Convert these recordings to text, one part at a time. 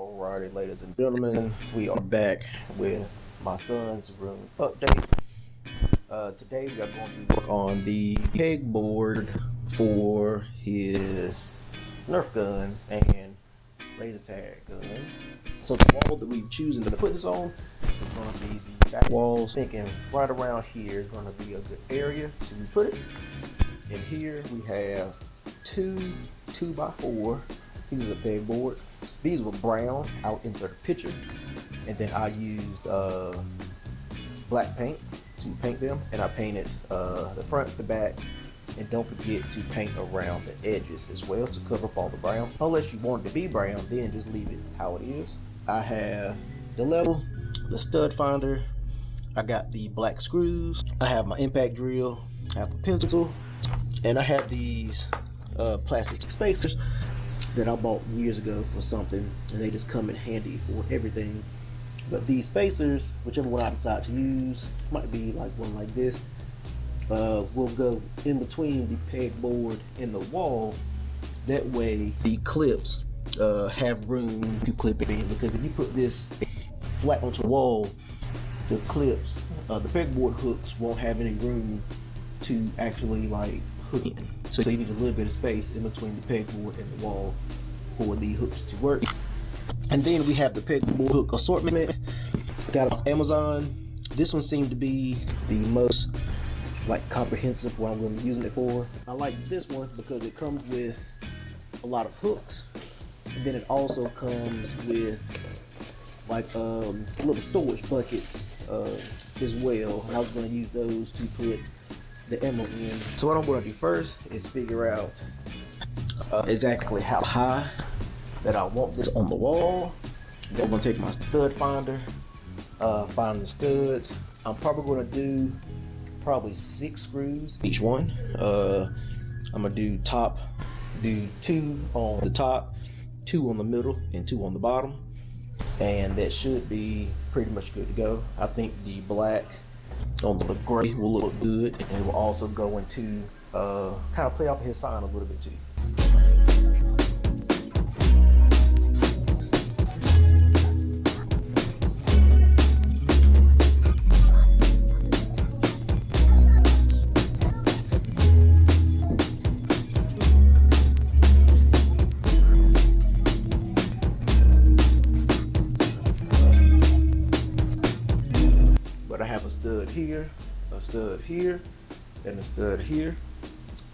Alrighty, ladies and gentlemen, we are back with my son's room update. Today we are going to work on the peg board for his Nerf guns and laser tag guns. So the wall that we've chosen to put this on is going to be the back walls. Thinking right around here is going to be a good area to put it. And here we have two 2x4 pieces of pegboard. These were brown. I'll insert a picture, and then I used black paint to paint them, and I painted the front, the back, and don't forget to paint around the edges as well to cover up all the brown. Unless you want it to be brown, then just leave it how it is. I have the level, the stud finder, I got the black screws, I have my impact drill, I have a pencil, and I have these plastic spacers that I bought years ago for something, and they just come in handy for everything. But these spacers, whichever one I decide to use, might be like one like this, will go in between the pegboard and the wall. That way the clips have room to clip it in, because if you put this flat onto the wall, the clips, the pegboard hooks won't have any room to actually like hook in. So you need a little bit of space in between the pegboard and the wall for the hooks to work. And then we have the pegboard hook assortment. Got it off Amazon. This one seemed to be the most like comprehensive what I'm going to be using it for. I like this one because it comes with a lot of hooks. And then it also comes with like little storage buckets as well. And I was going to use those to put the ammo in. So what I'm going to do first is figure out exactly how high that I want this on the wall. Then I'm going to take my stud finder, find the studs. I'm probably going to do probably 6 screws each one. I'm going to do 2 on the top, 2 on the middle, and 2 on the bottom. And that should be pretty much good to go. I think the black on the gray will look good, and it will also go into kind of play off his sign a little bit too. But I have a stud here, a stud here, and a stud here.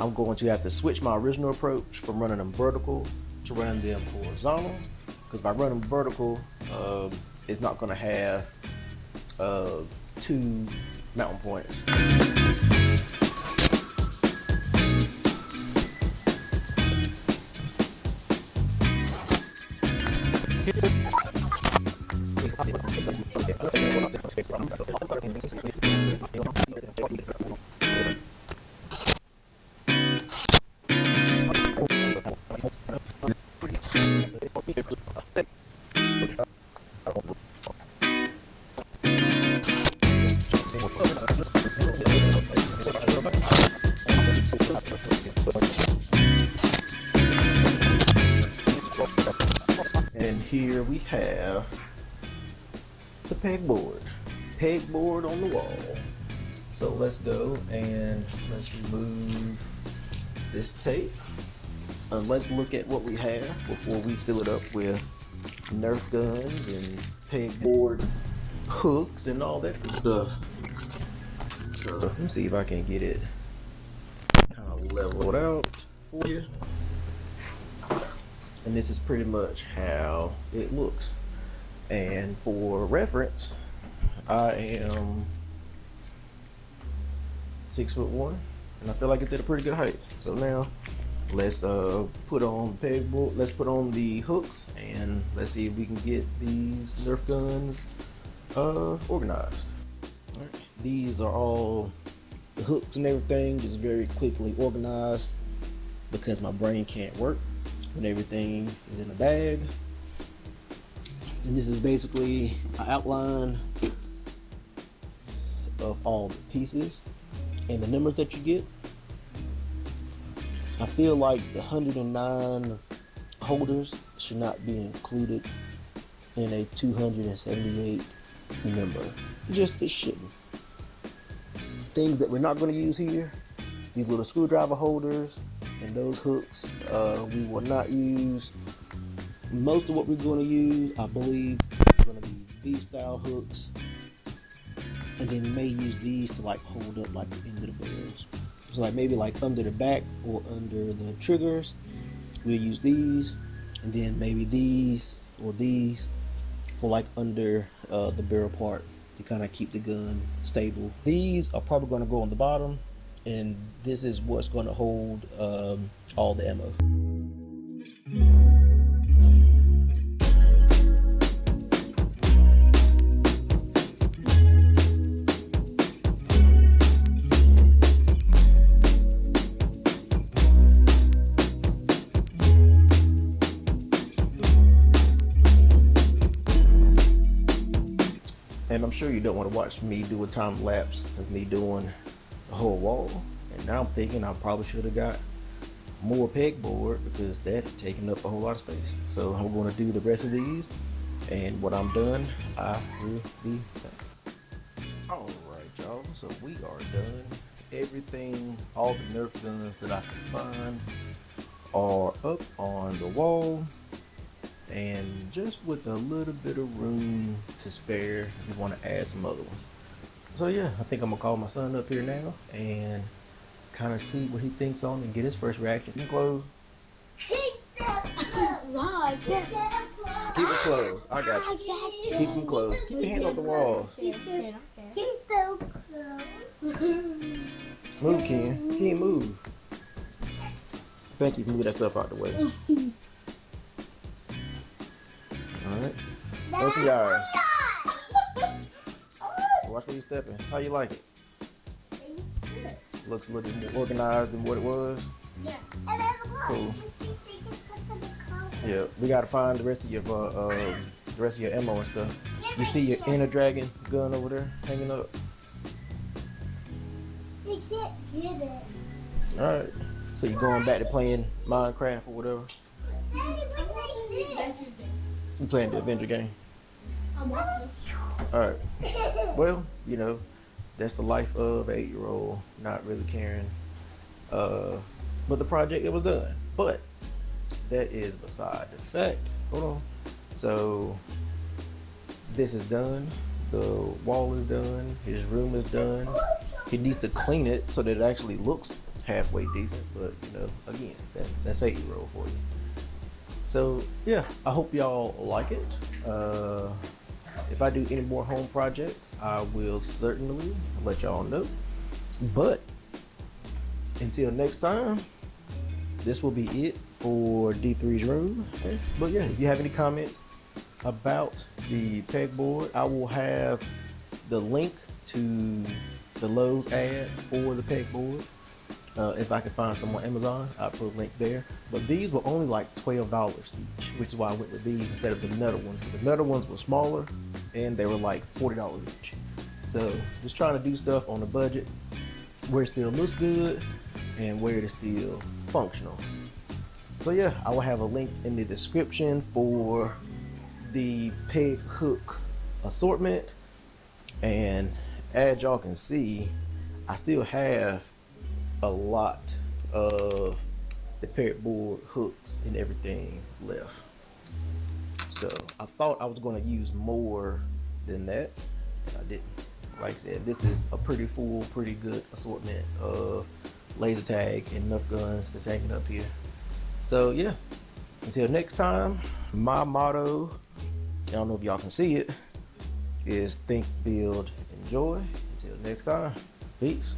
I'm going to have to switch my original approach from running them vertical to running them horizontal, because by running vertical, it's not going to have 2 mounting points. And here we have the pegboard on the wall. So let's go and let's remove this tape. Let's look at what we have before we fill it up with Nerf guns and pegboard hooks and all that stuff. So let me see if I can get it kind of leveled out for you. And this is pretty much how it looks. And for reference, I am 6'1", and I feel like it's at a pretty good height. So now let's put on the pegboard, let's put on the hooks, and let's see if we can get these Nerf guns organized. All right. These are all the hooks and everything, just very quickly organized because my brain can't work when everything is in a bag. And this is basically an outline of all the pieces and the numbers that you get. I feel like the 109 holders should not be included in a 278 number. Just it's shitting. Things that we're not going to use here, these little screwdriver holders and those hooks, we will not use. Most of what we're going to use, I believe, are going to be V-style hooks, and then we may use these to like hold up like the end of the barrels. So like maybe like under the back or under the triggers, we'll use these, and then maybe these or these for like under the barrel part to kind of keep the gun stable. These are probably going to go on the bottom, and this is what's going to hold all the ammo. And I'm sure you don't want to watch me do a time lapse of me doing the whole wall. And now I'm thinking I probably should have got more pegboard because that's taking up a whole lot of space. So I'm going to do the rest of these, and when I'm done, I will be back. Alright y'all, so we are done. Everything, all the Nerf guns that I could find are up on the wall. And just with a little bit of room to spare, you want to add some other ones. So yeah, I think I'm gonna call my son up here now and kind of see what he thinks on and get his first reaction. Keep it closed. Keep it closed. I got you. Keep them closed. Keep your hands off the walls. Move, Ken. Ken, move. Thank you for moving that stuff out the way. Alright. Open your eyes. Watch where you're stepping. How you like it? Looks a little bit more organized than what it was. Yeah. Cool. Yeah, we gotta find the rest of your ammo and stuff. You see your inner dragon gun over there hanging up. We can't get it. Alright. So you're going back to playing Minecraft or whatever? Daddy, look at this. You playing the Avenger game? I'm watching. Alright. Well, you know, that's the life of an 8-year-old, not really caring. But the project, it was done. But that is beside the fact. Hold on. So this is done. The wall is done. His room is done. He needs to clean it so that it actually looks halfway decent. But you know, again, that's 8-year-old for you. So yeah, I hope y'all like it. If I do any more home projects, I will certainly let y'all know. But until next time, this will be it for D3's room. Okay. But yeah, if you have any comments about the pegboard, I will have the link to the Lowe's ad for the pegboard. If I can find some on Amazon, I'll put a link there. But these were only like $12 each, which is why I went with these instead of the metal ones. The metal ones were smaller and they were like $40 each. So just trying to do stuff on a budget where it still looks good and where it is still functional. So yeah, I will have a link in the description for the peg hook assortment. And as y'all can see, I still have a lot of the pegboard hooks and everything left. So I thought I was going to use more than that, and I didn't. Like I said, this is a pretty full, pretty good assortment of laser tag and Nerf guns that's hanging up here. So yeah, until next time, my motto, I don't know if y'all can see it, is think, build, enjoy. Until next time, peace.